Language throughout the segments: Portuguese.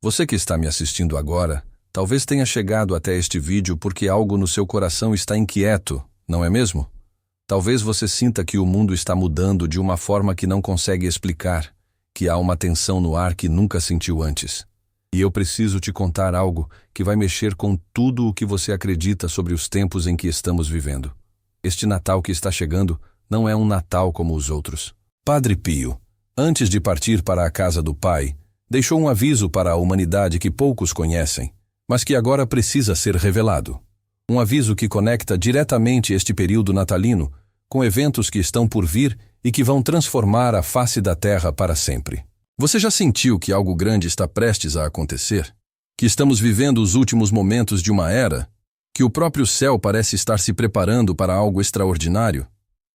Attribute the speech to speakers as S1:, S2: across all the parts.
S1: Você que está me assistindo agora, talvez tenha chegado até este vídeo porque algo no seu coração está inquieto, não é mesmo? Talvez você sinta que o mundo está mudando de uma forma que não consegue explicar, que há uma tensão no ar que nunca sentiu antes. E eu preciso te contar algo que vai mexer com tudo o que você acredita sobre os tempos em que estamos vivendo. Este Natal que está chegando não é um Natal como os outros. Padre Pio, antes de partir para a casa do Pai, deixou um aviso para a humanidade que poucos conhecem, mas que agora precisa ser revelado. Um aviso que conecta diretamente este período natalino com eventos que estão por vir e que vão transformar a face da Terra para sempre. Você já sentiu que algo grande está prestes a acontecer? Que estamos vivendo os últimos momentos de uma era? Que o próprio céu parece estar se preparando para algo extraordinário?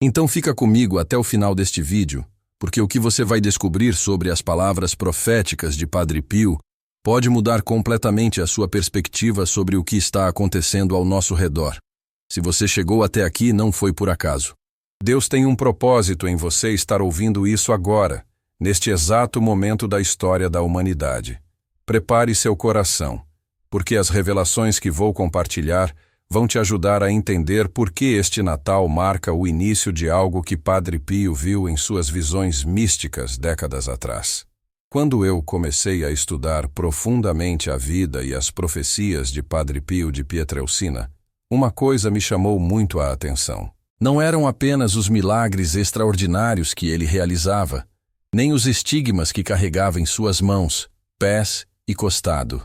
S1: Então fica comigo até o final deste vídeo, porque o que você vai descobrir sobre as palavras proféticas de Padre Pio pode mudar completamente a sua perspectiva sobre o que está acontecendo ao nosso redor. Se você chegou até aqui, não foi por acaso. Deus tem um propósito em você estar ouvindo isso agora, neste exato momento da história da humanidade. Prepare seu coração, porque as revelações que vou compartilhar vão te ajudar a entender por que este Natal marca o início de algo que Padre Pio viu em suas visões místicas décadas atrás. Quando eu comecei a estudar profundamente a vida e as profecias de Padre Pio de Pietrelcina, uma coisa me chamou muito a atenção. Não eram apenas os milagres extraordinários que ele realizava, nem os estigmas que carregava em suas mãos, pés e costado.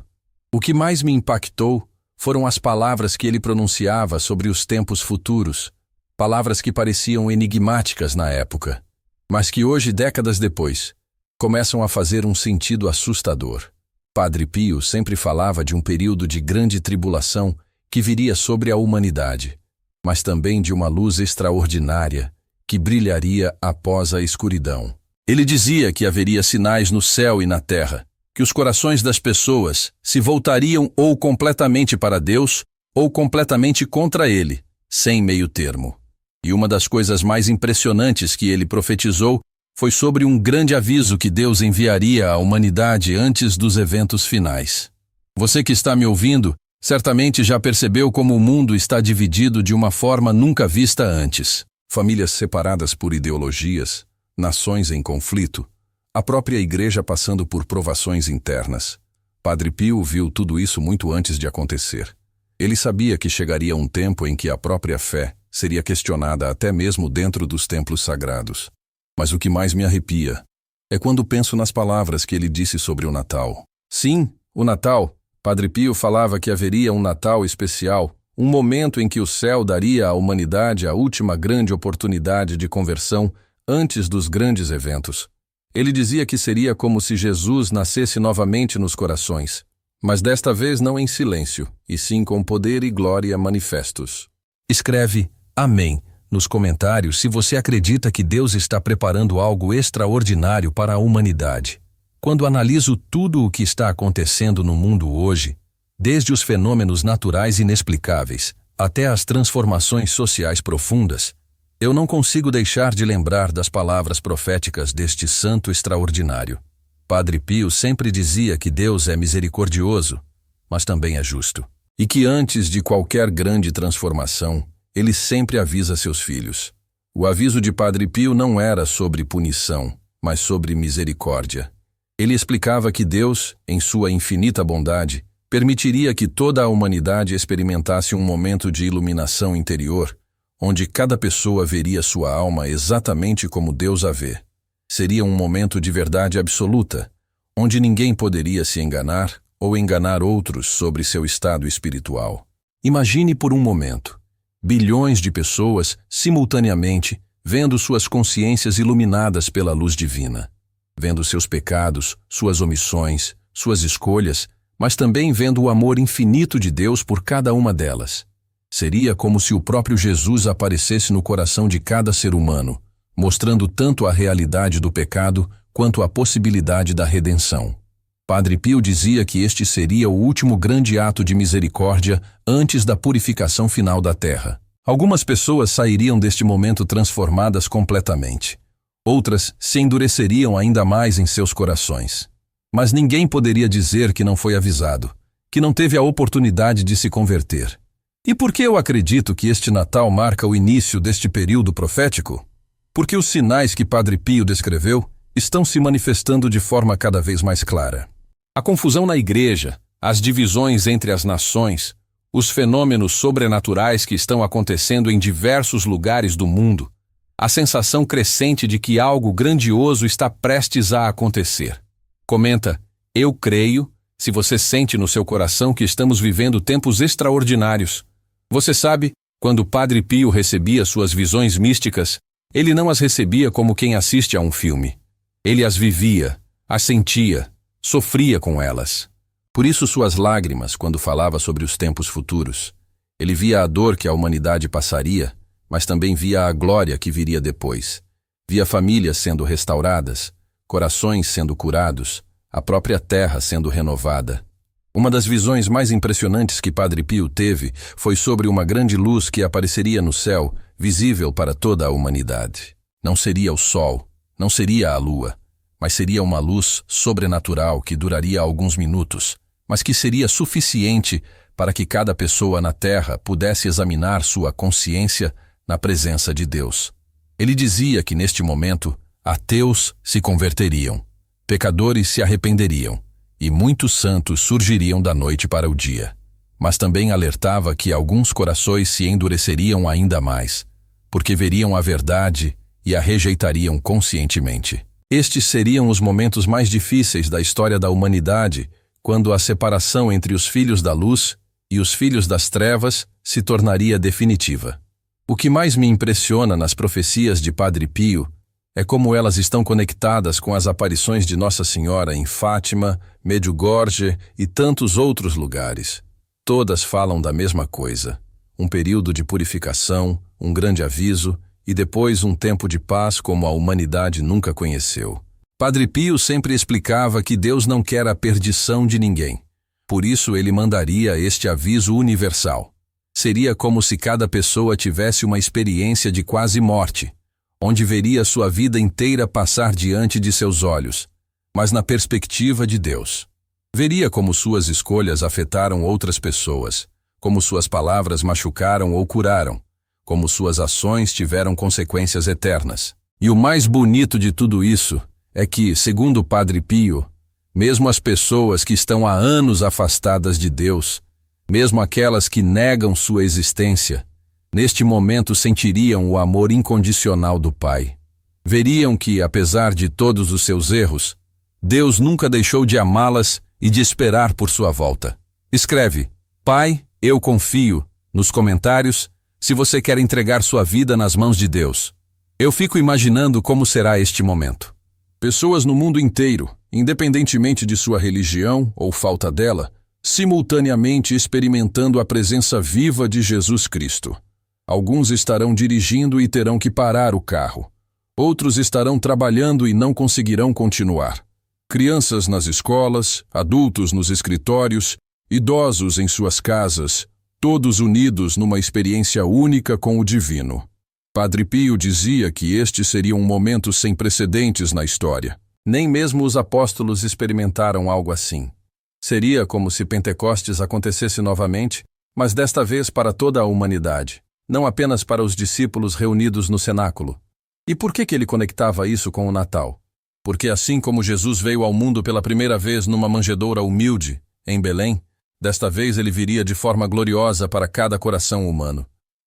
S1: O que mais me impactou foram as palavras que ele pronunciava sobre os tempos futuros, palavras que pareciam enigmáticas na época, mas que hoje, décadas depois, começam a fazer um sentido assustador. Padre Pio sempre falava de um período de grande tribulação que viria sobre a humanidade, mas também de uma luz extraordinária que brilharia após a escuridão. Ele dizia que haveria sinais no céu e na terra, que os corações das pessoas se voltariam ou completamente para Deus ou completamente contra Ele, sem meio termo. E uma das coisas mais impressionantes que ele profetizou foi sobre um grande aviso que Deus enviaria à humanidade antes dos eventos finais. Você que está me ouvindo, certamente já percebeu como o mundo está dividido de uma forma nunca vista antes. Famílias separadas por ideologias, nações em conflito, a própria igreja passando por provações internas. Padre Pio viu tudo isso muito antes de acontecer. Ele sabia que chegaria um tempo em que a própria fé seria questionada até mesmo dentro dos templos sagrados. Mas o que mais me arrepia é quando penso nas palavras que ele disse sobre o Natal. Sim, o Natal. Padre Pio falava que haveria um Natal especial, um momento em que o céu daria à humanidade a última grande oportunidade de conversão antes dos grandes eventos. Ele dizia que seria como se Jesus nascesse novamente nos corações, mas desta vez não em silêncio, e sim com poder e glória manifestos. Escreve Amém nos comentários se você acredita que Deus está preparando algo extraordinário para a humanidade. Quando analiso tudo o que está acontecendo no mundo hoje, desde os fenômenos naturais inexplicáveis até as transformações sociais profundas, eu não consigo deixar de lembrar das palavras proféticas deste santo extraordinário. Padre Pio sempre dizia que Deus é misericordioso, mas também é justo, e que antes de qualquer grande transformação, ele sempre avisa seus filhos. O aviso de Padre Pio não era sobre punição, mas sobre misericórdia. Ele explicava que Deus, em sua infinita bondade, permitiria que toda a humanidade experimentasse um momento de iluminação interior, onde cada pessoa veria sua alma exatamente como Deus a vê. Seria um momento de verdade absoluta, onde ninguém poderia se enganar ou enganar outros sobre seu estado espiritual. Imagine por um momento, bilhões de pessoas, simultaneamente, vendo suas consciências iluminadas pela luz divina, vendo seus pecados, suas omissões, suas escolhas, mas também vendo o amor infinito de Deus por cada uma delas. Seria como se o próprio Jesus aparecesse no coração de cada ser humano, mostrando tanto a realidade do pecado quanto a possibilidade da redenção. Padre Pio dizia que este seria o último grande ato de misericórdia antes da purificação final da terra. Algumas pessoas sairiam deste momento transformadas completamente. Outras se endureceriam ainda mais em seus corações. Mas ninguém poderia dizer que não foi avisado, que não teve a oportunidade de se converter. E por que eu acredito que este Natal marca o início deste período profético? Porque os sinais que Padre Pio descreveu estão se manifestando de forma cada vez mais clara. A confusão na igreja, as divisões entre as nações, os fenômenos sobrenaturais que estão acontecendo em diversos lugares do mundo, a sensação crescente de que algo grandioso está prestes a acontecer. Comenta: eu creio, se você sente no seu coração que estamos vivendo tempos extraordinários. Você sabe, quando Padre Pio recebia suas visões místicas, ele não as recebia como quem assiste a um filme. Ele as vivia, as sentia, sofria com elas. Por isso suas lágrimas quando falava sobre os tempos futuros. Ele via a dor que a humanidade passaria, mas também via a glória que viria depois. Via famílias sendo restauradas, corações sendo curados, a própria terra sendo renovada. Uma das visões mais impressionantes que Padre Pio teve foi sobre uma grande luz que apareceria no céu, visível para toda a humanidade. Não seria o sol, não seria a lua, mas seria uma luz sobrenatural que duraria alguns minutos, mas que seria suficiente para que cada pessoa na terra pudesse examinar sua consciência na presença de Deus. Ele dizia que neste momento, ateus se converteriam, pecadores se arrependeriam, e muitos santos surgiriam da noite para o dia. Mas também alertava que alguns corações se endureceriam ainda mais, porque veriam a verdade e a rejeitariam conscientemente. Estes seriam os momentos mais difíceis da história da humanidade, quando a separação entre os filhos da luz e os filhos das trevas se tornaria definitiva. O que mais me impressiona nas profecias de Padre Pio é como elas estão conectadas com as aparições de Nossa Senhora em Fátima, Medjugorje e tantos outros lugares. Todas falam da mesma coisa: um período de purificação, um grande aviso e depois um tempo de paz como a humanidade nunca conheceu. Padre Pio sempre explicava que Deus não quer a perdição de ninguém. Por isso ele mandaria este aviso universal. Seria como se cada pessoa tivesse uma experiência de quase morte, onde veria sua vida inteira passar diante de seus olhos, mas na perspectiva de Deus. Veria como suas escolhas afetaram outras pessoas, como suas palavras machucaram ou curaram, como suas ações tiveram consequências eternas. E o mais bonito de tudo isso é que, segundo o Padre Pio, mesmo as pessoas que estão há anos afastadas de Deus, mesmo aquelas que negam sua existência, neste momento sentiriam o amor incondicional do Pai. Veriam que, apesar de todos os seus erros, Deus nunca deixou de amá-las e de esperar por sua volta. Escreve: Pai, eu confio, nos comentários, se você quer entregar sua vida nas mãos de Deus. Eu fico imaginando como será este momento. Pessoas no mundo inteiro, independentemente de sua religião ou falta dela, simultaneamente experimentando a presença viva de Jesus Cristo. Alguns estarão dirigindo e terão que parar o carro. Outros estarão trabalhando e não conseguirão continuar. Crianças nas escolas, adultos nos escritórios, idosos em suas casas, todos unidos numa experiência única com o divino. Padre Pio dizia que este seria um momento sem precedentes na história. Nem mesmo os apóstolos experimentaram algo assim. Seria como se Pentecostes acontecesse novamente, mas desta vez para toda a humanidade, não apenas para os discípulos reunidos no cenáculo. E por que ele conectava isso com o Natal? Porque assim como Jesus veio ao mundo pela primeira vez numa manjedoura humilde, em Belém, desta vez ele viria de forma gloriosa para cada coração humano.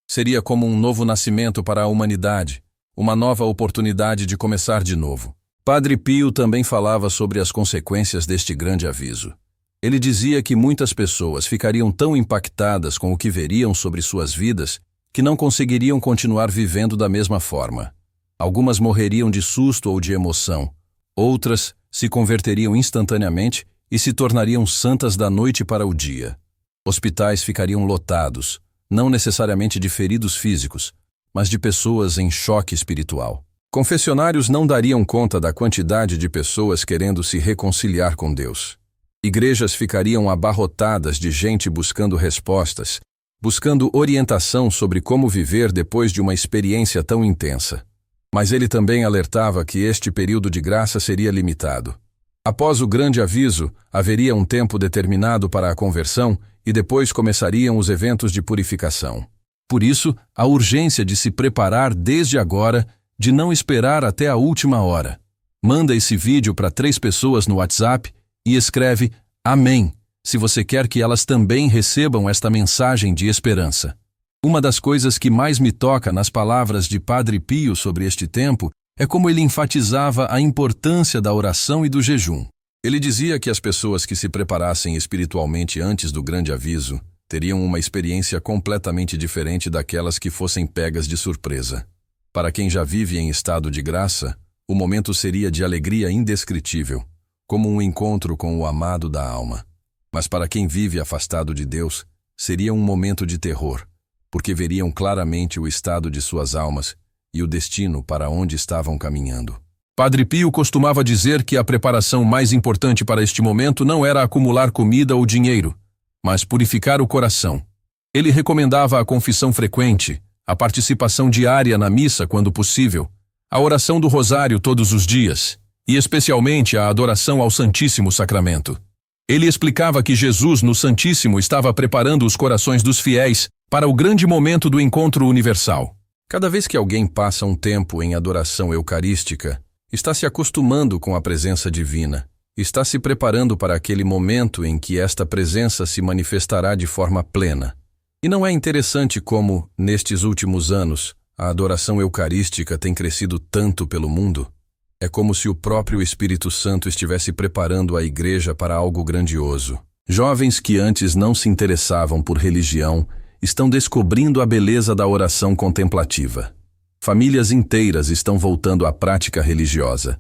S1: Seria como um novo nascimento para a humanidade, uma nova oportunidade de começar de novo. Padre Pio também falava sobre as consequências deste grande aviso. Ele dizia que muitas pessoas ficariam tão impactadas com o que veriam sobre suas vidas que não conseguiriam continuar vivendo da mesma forma. Algumas morreriam de susto ou de emoção. Outras se converteriam instantaneamente e se tornariam santas da noite para o dia. Hospitais ficariam lotados, não necessariamente de feridos físicos, mas de pessoas em choque espiritual. Confessionários não dariam conta da quantidade de pessoas querendo se reconciliar com Deus. Igrejas ficariam abarrotadas de gente buscando respostas, buscando orientação sobre como viver depois de uma experiência tão intensa. Mas ele também alertava que este período de graça seria limitado. Após o grande aviso, haveria um tempo determinado para a conversão e depois começariam os eventos de purificação. Por isso, a urgência de se preparar desde agora, de não esperar até a última hora. Manda esse vídeo para 3 pessoas no WhatsApp e escreve Amém, se você quer que elas também recebam esta mensagem de esperança. Uma das coisas que mais me toca nas palavras de Padre Pio sobre este tempo é como ele enfatizava a importância da oração e do jejum. Ele dizia que as pessoas que se preparassem espiritualmente antes do grande aviso teriam uma experiência completamente diferente daquelas que fossem pegas de surpresa. Para quem já vive em estado de graça, o momento seria de alegria indescritível, como um encontro com o amado da alma. Mas para quem vive afastado de Deus, seria um momento de terror, porque veriam claramente o estado de suas almas e o destino para onde estavam caminhando. Padre Pio costumava dizer que a preparação mais importante para este momento não era acumular comida ou dinheiro, mas purificar o coração. Ele recomendava a confissão frequente, a participação diária na missa quando possível, a oração do rosário todos os dias, e especialmente a adoração ao Santíssimo Sacramento. Ele explicava que Jesus no Santíssimo estava preparando os corações dos fiéis para o grande momento do encontro universal. Cada vez que alguém passa um tempo em adoração eucarística, está se acostumando com a presença divina, está se preparando para aquele momento em que esta presença se manifestará de forma plena. E não é interessante como, nestes últimos anos, a adoração eucarística tem crescido tanto pelo mundo? É como se o próprio Espírito Santo estivesse preparando a igreja para algo grandioso. Jovens que antes não se interessavam por religião estão descobrindo a beleza da oração contemplativa. Famílias inteiras estão voltando à prática religiosa.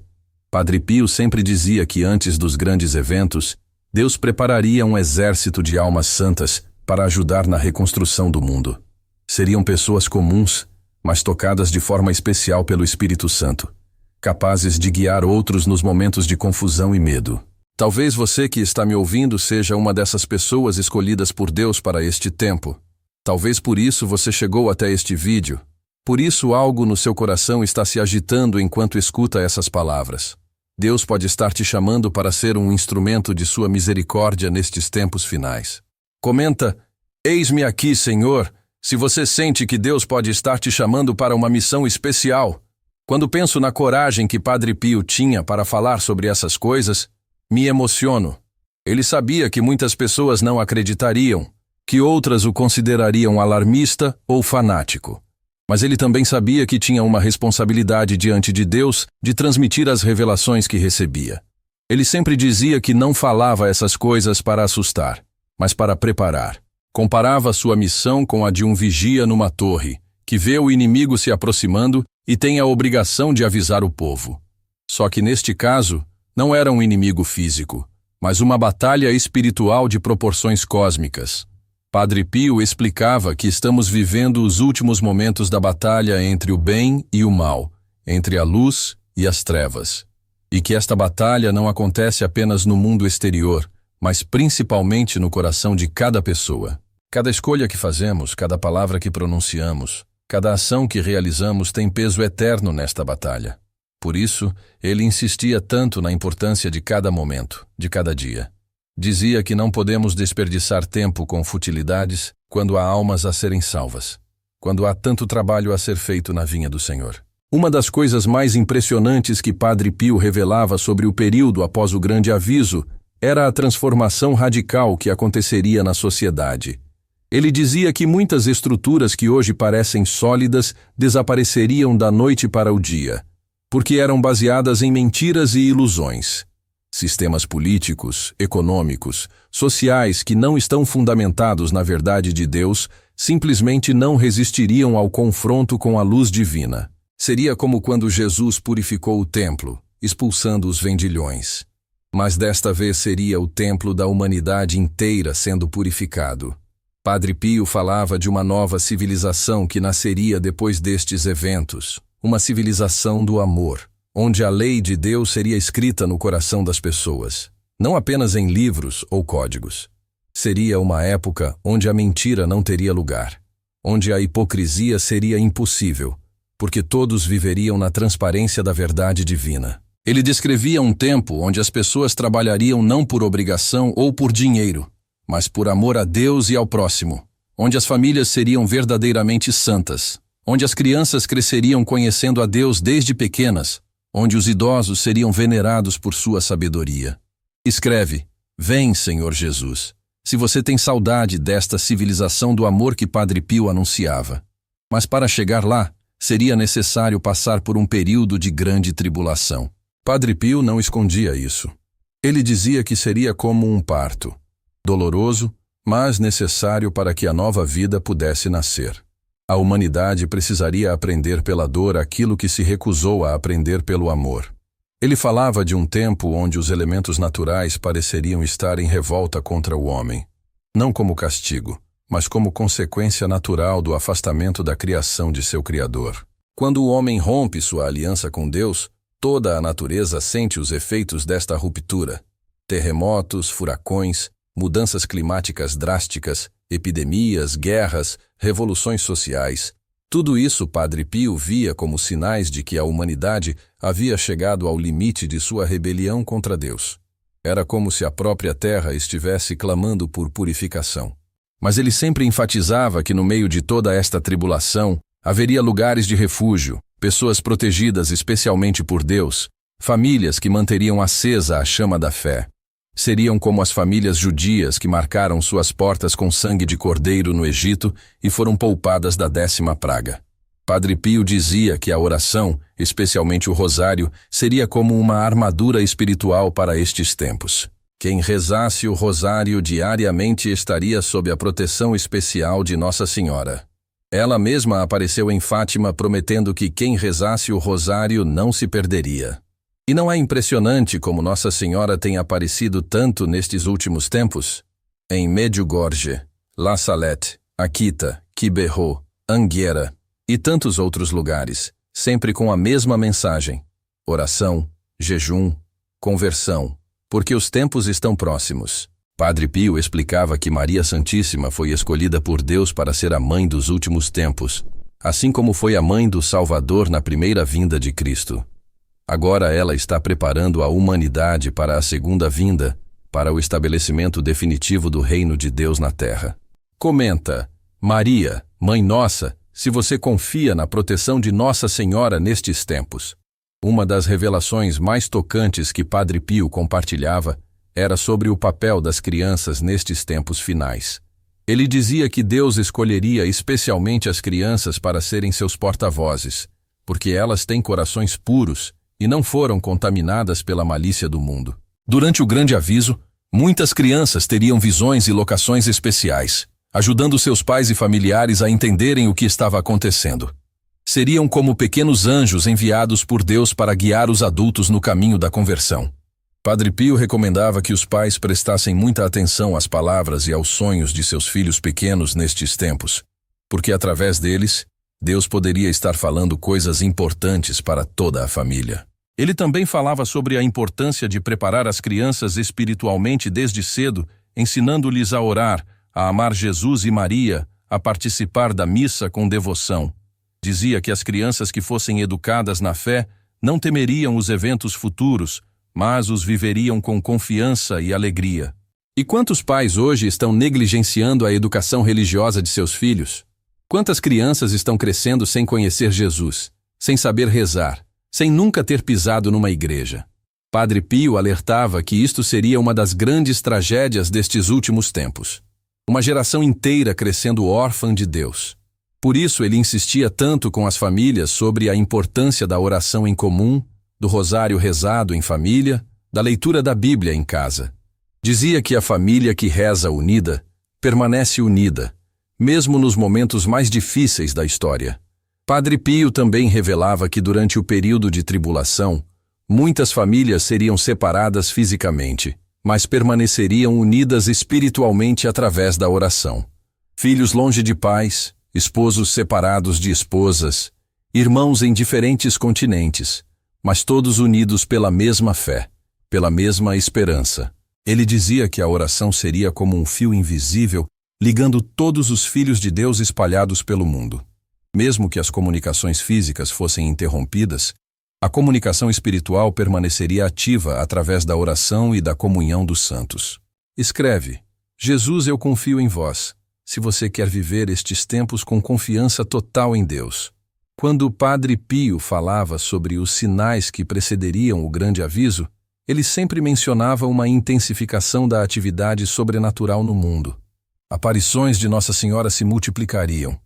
S1: Padre Pio sempre dizia que antes dos grandes eventos, Deus prepararia um exército de almas santas para ajudar na reconstrução do mundo. Seriam pessoas comuns, mas tocadas de forma especial pelo Espírito Santo, capazes de guiar outros nos momentos de confusão e medo. Talvez você que está me ouvindo seja uma dessas pessoas escolhidas por Deus para este tempo. Talvez por isso você chegou até este vídeo. Por isso algo no seu coração está se agitando enquanto escuta essas palavras. Deus pode estar te chamando para ser um instrumento de sua misericórdia nestes tempos finais. Comenta, eis-me aqui, Senhor, se você sente que Deus pode estar te chamando para uma missão especial. Quando penso na coragem que Padre Pio tinha para falar sobre essas coisas, me emociono. Ele sabia que muitas pessoas não acreditariam, que outras o considerariam alarmista ou fanático. Mas ele também sabia que tinha uma responsabilidade diante de Deus de transmitir as revelações que recebia. Ele sempre dizia que não falava essas coisas para assustar, mas para preparar. Comparava sua missão com a de um vigia numa torre, que vê o inimigo se aproximando e tem a obrigação de avisar o povo. Só que neste caso, não era um inimigo físico, mas uma batalha espiritual de proporções cósmicas. Padre Pio explicava que estamos vivendo os últimos momentos da batalha entre o bem e o mal, entre a luz e as trevas. E que esta batalha não acontece apenas no mundo exterior, mas principalmente no coração de cada pessoa. Cada escolha que fazemos, cada palavra que pronunciamos, cada ação que realizamos tem peso eterno nesta batalha. Por isso, ele insistia tanto na importância de cada momento, de cada dia. Dizia que não podemos desperdiçar tempo com futilidades quando há almas a serem salvas, quando há tanto trabalho a ser feito na vinha do Senhor. Uma das coisas mais impressionantes que Padre Pio revelava sobre o período após o grande aviso era a transformação radical que aconteceria na sociedade. Ele dizia que muitas estruturas que hoje parecem sólidas desapareceriam da noite para o dia, porque eram baseadas em mentiras e ilusões. Sistemas políticos, econômicos, sociais que não estão fundamentados na verdade de Deus simplesmente não resistiriam ao confronto com a luz divina. Seria como quando Jesus purificou o templo, expulsando os vendilhões. Mas desta vez seria o templo da humanidade inteira sendo purificado. Padre Pio falava de uma nova civilização que nasceria depois destes eventos, uma civilização do amor, onde a lei de Deus seria escrita no coração das pessoas, não apenas em livros ou códigos. Seria uma época onde a mentira não teria lugar, onde a hipocrisia seria impossível, porque todos viveriam na transparência da verdade divina. Ele descrevia um tempo onde as pessoas trabalhariam não por obrigação ou por dinheiro, mas por amor a Deus e ao próximo, onde as famílias seriam verdadeiramente santas, onde as crianças cresceriam conhecendo a Deus desde pequenas, onde os idosos seriam venerados por sua sabedoria. Escreve: Vem, Senhor Jesus, se você tem saudade desta civilização do amor que Padre Pio anunciava. Mas para chegar lá, seria necessário passar por um período de grande tribulação. Padre Pio não escondia isso. Ele dizia que seria como um parto, doloroso, mas necessário para que a nova vida pudesse nascer. A humanidade precisaria aprender pela dor aquilo que se recusou a aprender pelo amor. Ele falava de um tempo onde os elementos naturais pareceriam estar em revolta contra o homem, não como castigo, mas como consequência natural do afastamento da criação de seu Criador. Quando o homem rompe sua aliança com Deus, toda a natureza sente os efeitos desta ruptura. Terremotos, furacões, mudanças climáticas drásticas, epidemias, guerras, revoluções sociais. Tudo isso Padre Pio via como sinais de que a humanidade havia chegado ao limite de sua rebelião contra Deus. Era como se a própria terra estivesse clamando por purificação. Mas ele sempre enfatizava que no meio de toda esta tribulação haveria lugares de refúgio, pessoas protegidas especialmente por Deus, famílias que manteriam acesa a chama da fé. Seriam como as famílias judias que marcaram suas portas com sangue de cordeiro no Egito e foram poupadas da 10ª praga. Padre Pio dizia que a oração, especialmente o rosário, seria como uma armadura espiritual para estes tempos. Quem rezasse o rosário diariamente estaria sob a proteção especial de Nossa Senhora. Ela mesma apareceu em Fátima prometendo que quem rezasse o rosário não se perderia. E não é impressionante como Nossa Senhora tem aparecido tanto nestes últimos tempos? Em Medjugorje, La Salette, Akita, Quiberon, Anguera e tantos outros lugares, sempre com a mesma mensagem: oração, jejum, conversão, porque os tempos estão próximos. Padre Pio explicava que Maria Santíssima foi escolhida por Deus para ser a mãe dos últimos tempos, assim como foi a mãe do Salvador na primeira vinda de Cristo. Agora ela está preparando a humanidade para a segunda vinda, para o estabelecimento definitivo do reino de Deus na terra. Comenta: Maria, Mãe Nossa, se você confia na proteção de Nossa Senhora nestes tempos. Uma das revelações mais tocantes que Padre Pio compartilhava era sobre o papel das crianças nestes tempos finais. Ele dizia que Deus escolheria especialmente as crianças para serem seus porta-vozes, porque elas têm corações puros e não foram contaminadas pela malícia do mundo. Durante o grande aviso, muitas crianças teriam visões e locações especiais, ajudando seus pais e familiares a entenderem o que estava acontecendo. Seriam como pequenos anjos enviados por Deus para guiar os adultos no caminho da conversão. Padre Pio recomendava que os pais prestassem muita atenção às palavras e aos sonhos de seus filhos pequenos nestes tempos, porque através deles, Deus poderia estar falando coisas importantes para toda a família. Ele também falava sobre a importância de preparar as crianças espiritualmente desde cedo, ensinando-lhes a orar, a amar Jesus e Maria, a participar da missa com devoção. Dizia que as crianças que fossem educadas na fé não temeriam os eventos futuros, mas os viveriam com confiança e alegria. E quantos pais hoje estão negligenciando a educação religiosa de seus filhos? Quantas crianças estão crescendo sem conhecer Jesus, sem saber rezar, sem nunca ter pisado numa igreja? Padre Pio alertava que isto seria uma das grandes tragédias destes últimos tempos. Uma geração inteira crescendo órfã de Deus. Por isso ele insistia tanto com as famílias sobre a importância da oração em comum, do rosário rezado em família, da leitura da Bíblia em casa. Dizia que a família que reza unida, permanece unida, mesmo nos momentos mais difíceis da história. Padre Pio também revelava que durante o período de tribulação, muitas famílias seriam separadas fisicamente, mas permaneceriam unidas espiritualmente através da oração. Filhos longe de pais, esposos separados de esposas, irmãos em diferentes continentes, mas todos unidos pela mesma fé, pela mesma esperança. Ele dizia que a oração seria como um fio invisível ligando todos os filhos de Deus espalhados pelo mundo. Mesmo que as comunicações físicas fossem interrompidas, A comunicação espiritual permaneceria ativa através da oração e da comunhão dos santos. Escreve: Jesus, eu confio em vós, se você quer viver estes tempos com confiança total em Deus. Quando o Padre Pio falava sobre os sinais que precederiam o grande aviso, ele sempre mencionava uma intensificação da atividade sobrenatural no mundo. Aparições de Nossa Senhora se multiplicariam.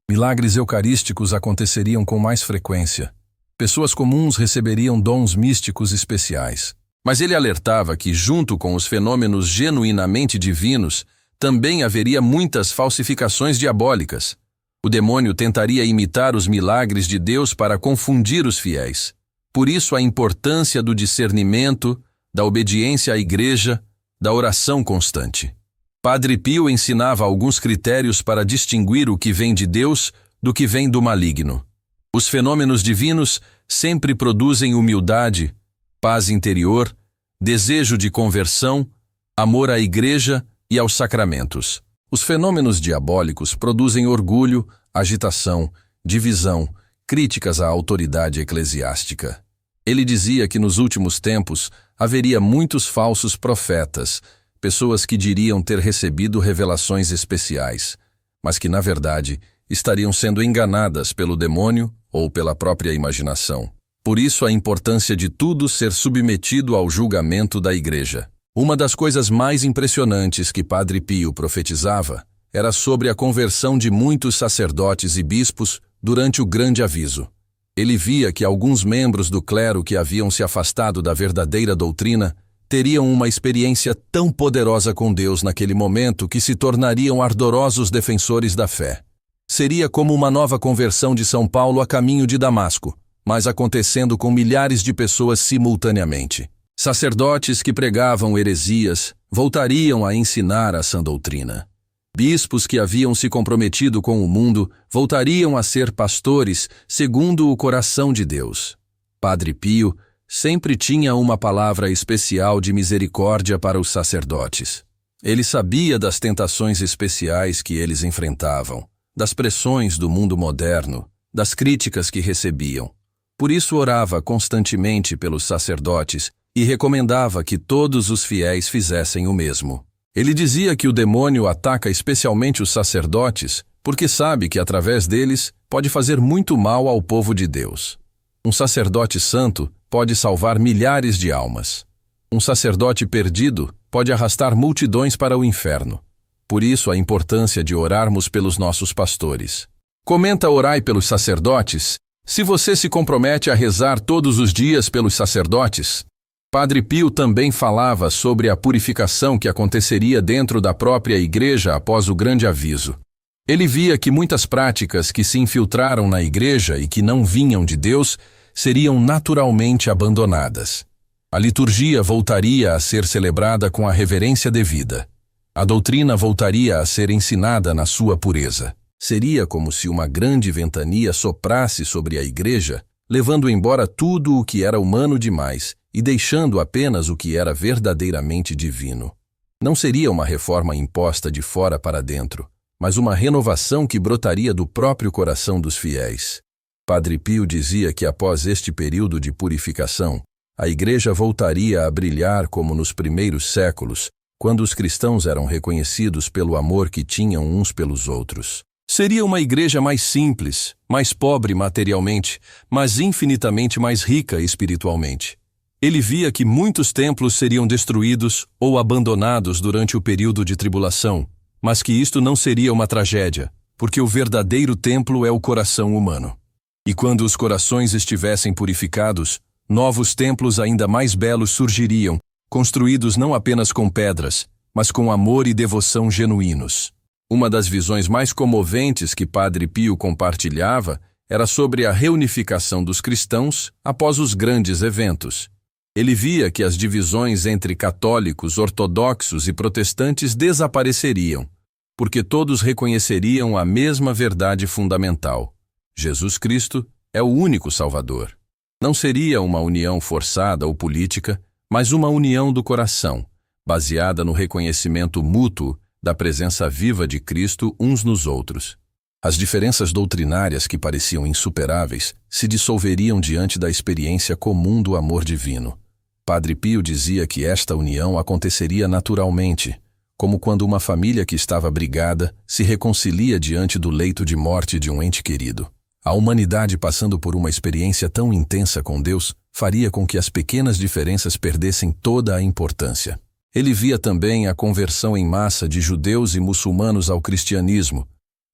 S1: Milagres eucarísticos aconteceriam com mais frequência. Pessoas comuns receberiam dons místicos especiais. Mas ele alertava que, junto com os fenômenos genuinamente divinos, também haveria muitas falsificações diabólicas. O demônio tentaria imitar os milagres de Deus para confundir os fiéis. Por isso a importância do discernimento, da obediência à Igreja, da oração constante. Padre Pio ensinava alguns critérios para distinguir o que vem de Deus do que vem do maligno. Os fenômenos divinos sempre produzem humildade, paz interior, desejo de conversão, amor à Igreja e aos sacramentos. Os fenômenos diabólicos produzem orgulho, agitação, divisão, críticas à autoridade eclesiástica. Ele dizia que nos últimos tempos haveria muitos falsos profetas, pessoas que diriam ter recebido revelações especiais, mas que, na verdade, estariam sendo enganadas pelo demônio ou pela própria imaginação. Por isso a importância de tudo ser submetido ao julgamento da Igreja. Uma das coisas mais impressionantes que Padre Pio profetizava era sobre a conversão de muitos sacerdotes e bispos durante o grande aviso. Ele via que alguns membros do clero que haviam se afastado da verdadeira doutrina teriam uma experiência tão poderosa com Deus naquele momento que se tornariam ardorosos defensores da fé. Seria como uma nova conversão de São Paulo a caminho de Damasco, mas acontecendo com milhares de pessoas simultaneamente. Sacerdotes que pregavam heresias voltariam a ensinar a sã doutrina. Bispos que haviam se comprometido com o mundo voltariam a ser pastores segundo o coração de Deus. Padre Pio sempre tinha uma palavra especial de misericórdia para os sacerdotes. Ele sabia das tentações especiais que eles enfrentavam, das pressões do mundo moderno, das críticas que recebiam. Por isso orava constantemente pelos sacerdotes e recomendava que todos os fiéis fizessem o mesmo. Ele dizia que o demônio ataca especialmente os sacerdotes porque sabe que através deles pode fazer muito mal ao povo de Deus. Um sacerdote santo pode salvar milhares de almas. Um sacerdote perdido pode arrastar multidões para o inferno. Por isso a importância de orarmos pelos nossos pastores. Comenta Orai pelos sacerdotes. Se você se compromete a rezar todos os dias pelos sacerdotes, Padre Pio também falava sobre a purificação que aconteceria dentro da própria Igreja após o grande aviso. Ele via que muitas práticas que se infiltraram na Igreja e que não vinham de Deus seriam naturalmente abandonadas. A liturgia voltaria a ser celebrada com a reverência devida. A doutrina voltaria a ser ensinada na sua pureza. Seria como se uma grande ventania soprasse sobre a Igreja, levando embora tudo o que era humano demais e deixando apenas o que era verdadeiramente divino. Não seria uma reforma imposta de fora para dentro, mas uma renovação que brotaria do próprio coração dos fiéis. Padre Pio dizia que após este período de purificação, a Igreja voltaria a brilhar como nos primeiros séculos, quando os cristãos eram reconhecidos pelo amor que tinham uns pelos outros. Seria uma Igreja mais simples, mais pobre materialmente, mas infinitamente mais rica espiritualmente. Ele via que muitos templos seriam destruídos ou abandonados durante o período de tribulação, mas que isto não seria uma tragédia, porque o verdadeiro templo é o coração humano. E quando os corações estivessem purificados, novos templos ainda mais belos surgiriam, construídos não apenas com pedras, mas com amor e devoção genuínos. Uma das visões mais comoventes que Padre Pio compartilhava era sobre a reunificação dos cristãos após os grandes eventos. Ele via que as divisões entre católicos, ortodoxos e protestantes desapareceriam, porque todos reconheceriam a mesma verdade fundamental. Jesus Cristo é o único Salvador. Não seria uma união forçada ou política, mas uma união do coração, baseada no reconhecimento mútuo da presença viva de Cristo uns nos outros. As diferenças doutrinárias que pareciam insuperáveis se dissolveriam diante da experiência comum do amor divino. Padre Pio dizia que esta união aconteceria naturalmente, como quando uma família que estava brigada se reconcilia diante do leito de morte de um ente querido. A humanidade, passando por uma experiência tão intensa com Deus, faria com que as pequenas diferenças perdessem toda a importância. Ele via também a conversão em massa de judeus e muçulmanos ao cristianismo,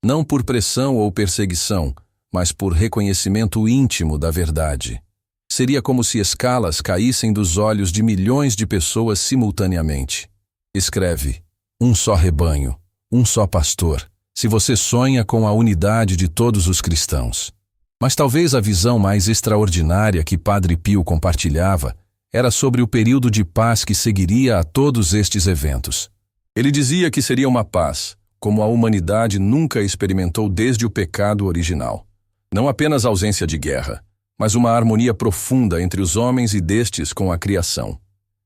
S1: não por pressão ou perseguição, mas por reconhecimento íntimo da verdade. Seria como se escalas caíssem dos olhos de milhões de pessoas simultaneamente. Escreve: um só rebanho, um só pastor, se você sonha com a unidade de todos os cristãos. Mas talvez a visão mais extraordinária que Padre Pio compartilhava era sobre o período de paz que seguiria a todos estes eventos. Ele dizia que seria uma paz como a humanidade nunca experimentou desde o pecado original. Não apenas ausência de guerra, mas uma harmonia profunda entre os homens e destes com a criação.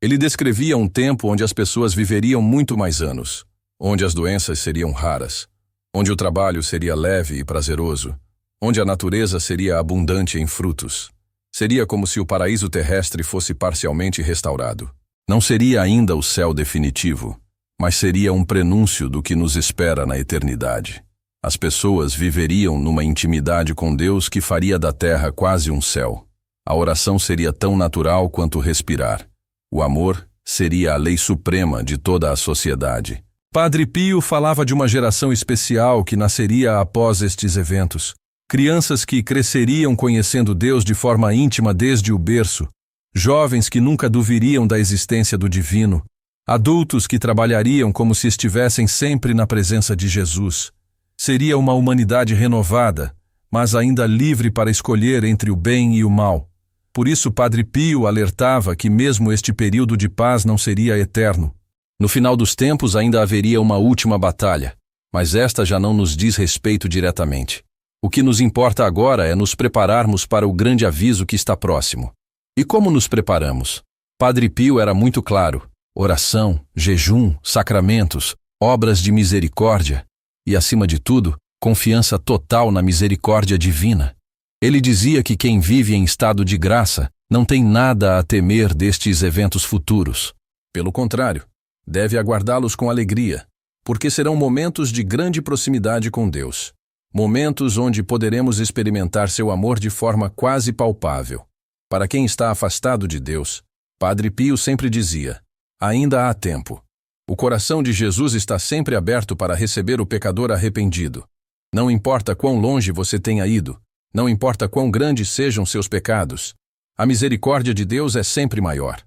S1: Ele descrevia um tempo onde as pessoas viveriam muito mais anos, onde as doenças seriam raras, onde o trabalho seria leve e prazeroso, onde a natureza seria abundante em frutos. Seria como se o paraíso terrestre fosse parcialmente restaurado. Não seria ainda o céu definitivo, mas seria um prenúncio do que nos espera na eternidade. As pessoas viveriam numa intimidade com Deus que faria da terra quase um céu. A oração seria tão natural quanto respirar. O amor seria a lei suprema de toda a sociedade. Padre Pio falava de uma geração especial que nasceria após estes eventos. Crianças que cresceriam conhecendo Deus de forma íntima desde o berço. Jovens que nunca duvidariam da existência do divino. Adultos que trabalhariam como se estivessem sempre na presença de Jesus. Seria uma humanidade renovada, mas ainda livre para escolher entre o bem e o mal. Por isso Padre Pio alertava que mesmo este período de paz não seria eterno. No final dos tempos ainda haveria uma última batalha, mas esta já não nos diz respeito diretamente. O que nos importa agora é nos prepararmos para o grande aviso que está próximo. E como nos preparamos? Padre Pio era muito claro. Oração, jejum, sacramentos, obras de misericórdia e, acima de tudo, confiança total na misericórdia divina. Ele dizia que quem vive em estado de graça não tem nada a temer destes eventos futuros. Pelo contrário, deve aguardá-los com alegria, porque serão momentos de grande proximidade com Deus. Momentos onde poderemos experimentar seu amor de forma quase palpável. Para quem está afastado de Deus, Padre Pio sempre dizia: ainda há tempo. O coração de Jesus está sempre aberto para receber o pecador arrependido. Não importa quão longe você tenha ido, não importa quão grandes sejam seus pecados, a misericórdia de Deus é sempre maior.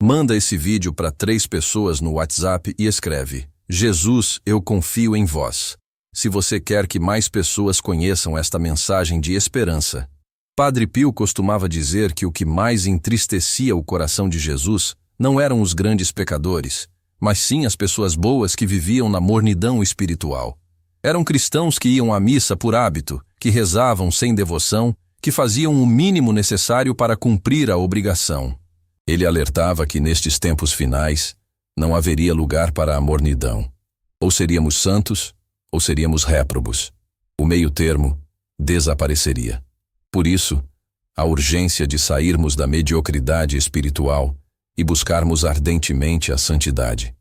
S1: Manda esse vídeo para 3 pessoas no WhatsApp e escreve: Jesus, eu confio em vós. Se você quer que mais pessoas conheçam esta mensagem de esperança. Padre Pio costumava dizer que o que mais entristecia o coração de Jesus não eram os grandes pecadores, mas sim as pessoas boas que viviam na mornidão espiritual. Eram cristãos que iam à missa por hábito, que rezavam sem devoção, que faziam o mínimo necessário para cumprir a obrigação. Ele alertava que nestes tempos finais não haveria lugar para a mornidão. Ou seríamos santos, ou seríamos réprobos. O meio termo desapareceria. Por isso, a urgência de sairmos da mediocridade espiritual e buscarmos ardentemente a santidade.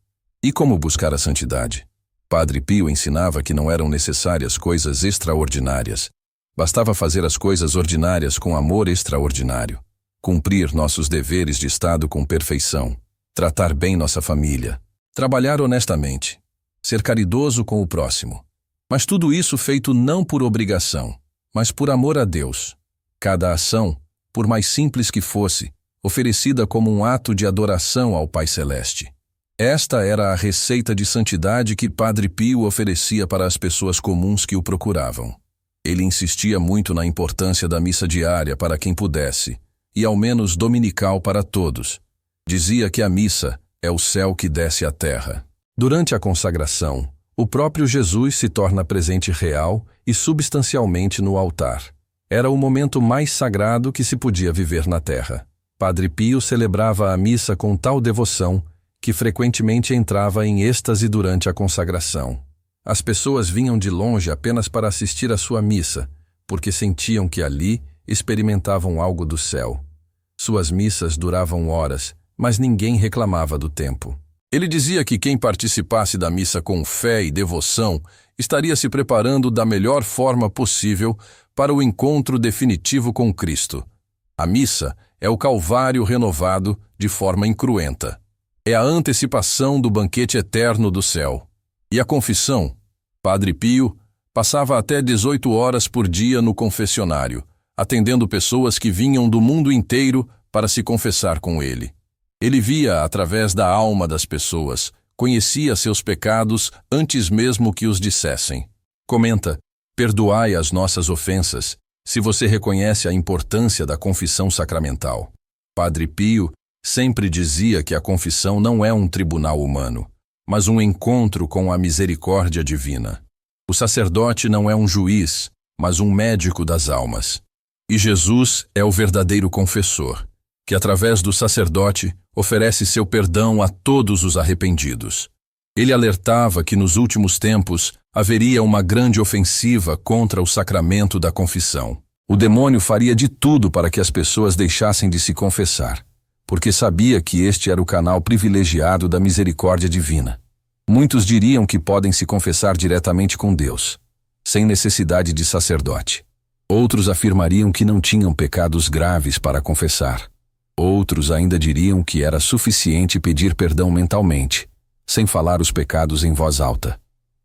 S1: E como buscar a santidade? Padre Pio ensinava que não eram necessárias coisas extraordinárias. Bastava fazer as coisas ordinárias com amor extraordinário. Cumprir nossos deveres de Estado com perfeição. Tratar bem nossa família. Trabalhar honestamente. Ser caridoso com o próximo. Mas tudo isso feito não por obrigação, mas por amor a Deus. Cada ação, por mais simples que fosse, oferecida como um ato de adoração ao Pai Celeste. Esta era a receita de santidade que Padre Pio oferecia para as pessoas comuns que o procuravam. Ele insistia muito na importância da missa diária para quem pudesse, e ao menos dominical para todos. Dizia que a missa é o céu que desce à terra. Durante a consagração, o próprio Jesus se torna presente real e substancialmente no altar. Era o momento mais sagrado que se podia viver na terra. Padre Pio celebrava a missa com tal devoção que frequentemente entrava em êxtase durante a consagração. As pessoas vinham de longe apenas para assistir à sua missa, porque sentiam que ali experimentavam algo do céu. Suas missas duravam horas, mas ninguém reclamava do tempo. Ele dizia que quem participasse da missa com fé e devoção estaria se preparando da melhor forma possível para o encontro definitivo com Cristo. A missa é o Calvário renovado de forma incruenta. É a antecipação do banquete eterno do céu. E a confissão? Padre Pio passava até 18 horas por dia no confessionário, atendendo pessoas que vinham do mundo inteiro para se confessar com ele. Ele via através da alma das pessoas, conhecia seus pecados antes mesmo que os dissessem. Comenta: perdoai as nossas ofensas, se você reconhece a importância da confissão sacramental. Padre Pio sempre dizia que a confissão não é um tribunal humano, mas um encontro com a misericórdia divina. O sacerdote não é um juiz, mas um médico das almas. E Jesus é o verdadeiro confessor, que através do sacerdote oferece seu perdão a todos os arrependidos. Ele alertava que nos últimos tempos haveria uma grande ofensiva contra o sacramento da confissão. O demônio faria de tudo para que as pessoas deixassem de se confessar, porque sabia que este era o canal privilegiado da misericórdia divina. Muitos diriam que podem se confessar diretamente com Deus, sem necessidade de sacerdote. Outros afirmariam que não tinham pecados graves para confessar. Outros ainda diriam que era suficiente pedir perdão mentalmente, sem falar os pecados em voz alta.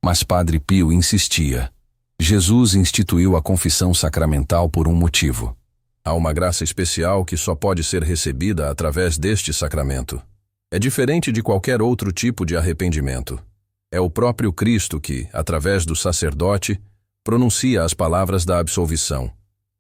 S1: Mas Padre Pio insistia. Jesus instituiu a confissão sacramental por um motivo. Há uma graça especial que só pode ser recebida através deste sacramento. É diferente de qualquer outro tipo de arrependimento. É o próprio Cristo que, através do sacerdote, pronuncia as palavras da absolvição.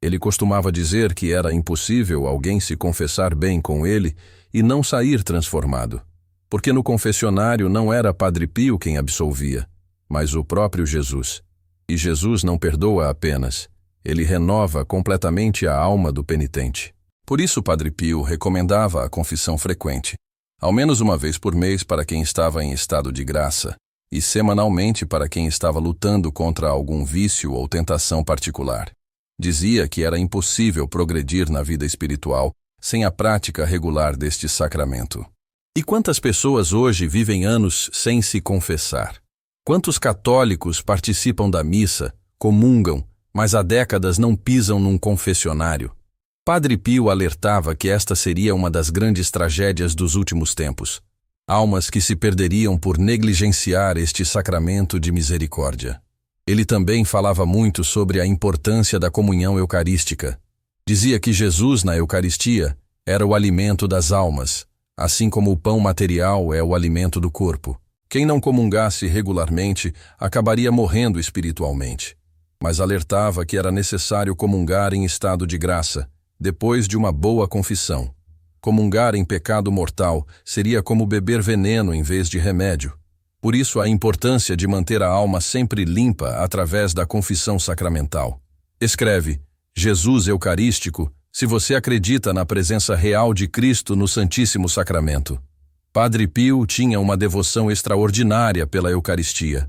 S1: Ele costumava dizer que era impossível alguém se confessar bem com ele e não sair transformado, porque no confessionário não era Padre Pio quem absolvia, mas o próprio Jesus. E Jesus não perdoa apenas, ele renova completamente a alma do penitente. Por isso Padre Pio recomendava a confissão frequente, ao menos uma vez por mês para quem estava em estado de graça, e semanalmente para quem estava lutando contra algum vício ou tentação particular. Dizia que era impossível progredir na vida espiritual sem a prática regular deste sacramento. E quantas pessoas hoje vivem anos sem se confessar? Quantos católicos participam da missa, comungam, mas há décadas não pisam num confessionário? Padre Pio alertava que esta seria uma das grandes tragédias dos últimos tempos. Almas que se perderiam por negligenciar este sacramento de misericórdia. Ele também falava muito sobre a importância da comunhão eucarística. Dizia que Jesus, na Eucaristia, era o alimento das almas, assim como o pão material é o alimento do corpo. Quem não comungasse regularmente acabaria morrendo espiritualmente. Mas alertava que era necessário comungar em estado de graça, depois de uma boa confissão. Comungar em pecado mortal seria como beber veneno em vez de remédio. Por isso a importância de manter a alma sempre limpa através da confissão sacramental. Escreve: Jesus Eucarístico, se você acredita na presença real de Cristo no Santíssimo Sacramento. Padre Pio tinha uma devoção extraordinária pela Eucaristia.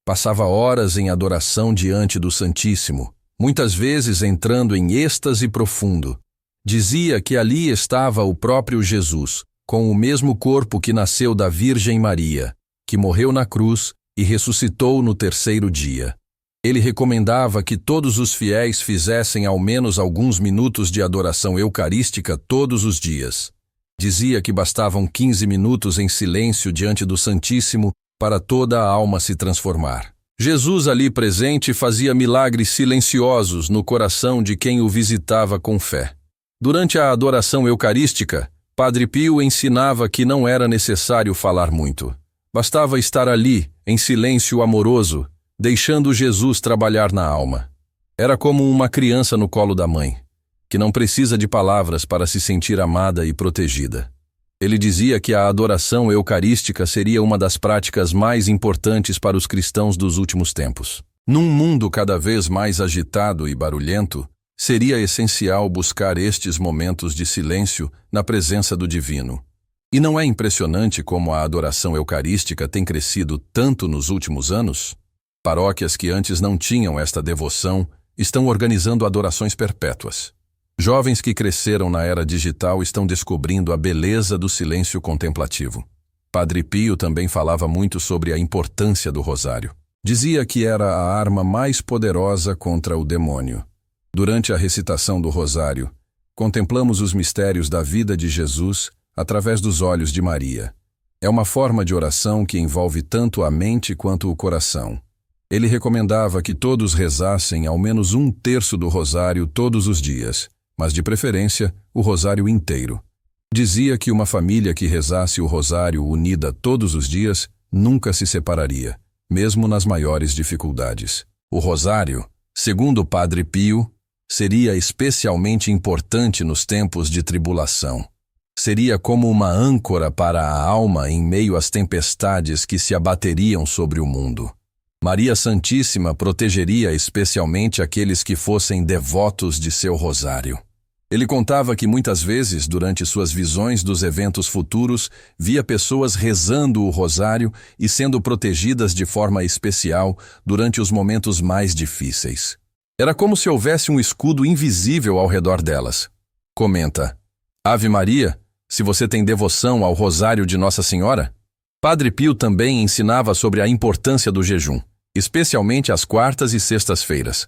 S1: Passava horas em adoração diante do Santíssimo, muitas vezes entrando em êxtase profundo. Dizia que ali estava o próprio Jesus, com o mesmo corpo que nasceu da Virgem Maria, que morreu na cruz e ressuscitou no terceiro dia. Ele recomendava que todos os fiéis fizessem ao menos alguns minutos de adoração eucarística todos os dias. Dizia que bastavam 15 minutos em silêncio diante do Santíssimo para toda a alma se transformar. Jesus ali presente fazia milagres silenciosos no coração de quem o visitava com fé. Durante a adoração eucarística, Padre Pio ensinava que não era necessário falar muito. Bastava estar ali, em silêncio amoroso, deixando Jesus trabalhar na alma. Era como uma criança no colo da mãe, que não precisa de palavras para se sentir amada e protegida. Ele dizia que a adoração eucarística seria uma das práticas mais importantes para os cristãos dos últimos tempos. Num mundo cada vez mais agitado e barulhento, seria essencial buscar estes momentos de silêncio na presença do Divino. E não é impressionante como a adoração eucarística tem crescido tanto nos últimos anos? Paróquias que antes não tinham esta devoção estão organizando adorações perpétuas. Jovens que cresceram na era digital estão descobrindo a beleza do silêncio contemplativo. Padre Pio também falava muito sobre a importância do rosário. Dizia que era a arma mais poderosa contra o demônio. Durante a recitação do rosário, contemplamos os mistérios da vida de Jesus através dos olhos de Maria. É uma forma de oração que envolve tanto a mente quanto o coração. Ele recomendava que todos rezassem ao menos 1/3 do rosário todos os dias, mas de preferência o rosário inteiro. Dizia que uma família que rezasse o rosário unida todos os dias nunca se separaria, mesmo nas maiores dificuldades. O rosário, segundo o Padre Pio, seria especialmente importante nos tempos de tribulação. Seria como uma âncora para a alma em meio às tempestades que se abateriam sobre o mundo. Maria Santíssima protegeria especialmente aqueles que fossem devotos de seu rosário. Ele contava que muitas vezes, durante suas visões dos eventos futuros, via pessoas rezando o rosário e sendo protegidas de forma especial durante os momentos mais difíceis. Era como se houvesse um escudo invisível ao redor delas. Comenta: Ave Maria, se você tem devoção ao rosário de Nossa Senhora? Padre Pio também ensinava sobre a importância do jejum, especialmente às quartas e sextas-feiras.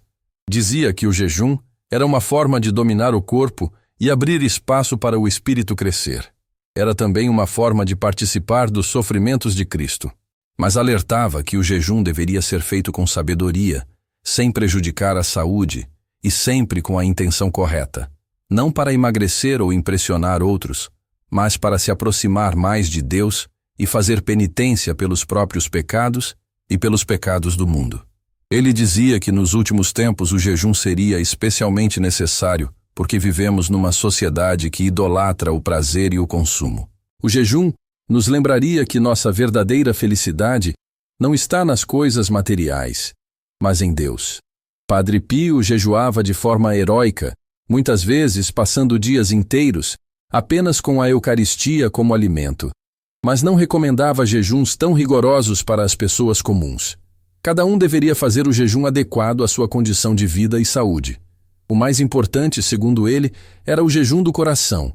S1: Dizia que o jejum era uma forma de dominar o corpo e abrir espaço para o espírito crescer. Era também uma forma de participar dos sofrimentos de Cristo. Mas alertava que o jejum deveria ser feito com sabedoria, sem prejudicar a saúde e sempre com a intenção correta. Não para emagrecer ou impressionar outros, mas para se aproximar mais de Deus e fazer penitência pelos próprios pecados e pelos pecados do mundo. Ele dizia que nos últimos tempos o jejum seria especialmente necessário porque vivemos numa sociedade que idolatra o prazer e o consumo. O jejum nos lembraria que nossa verdadeira felicidade não está nas coisas materiais, mas em Deus. Padre Pio jejuava de forma heróica, muitas vezes passando dias inteiros apenas com a Eucaristia como alimento, mas não recomendava jejuns tão rigorosos para as pessoas comuns. Cada um deveria fazer o jejum adequado à sua condição de vida e saúde. O mais importante, segundo ele, era o jejum do coração.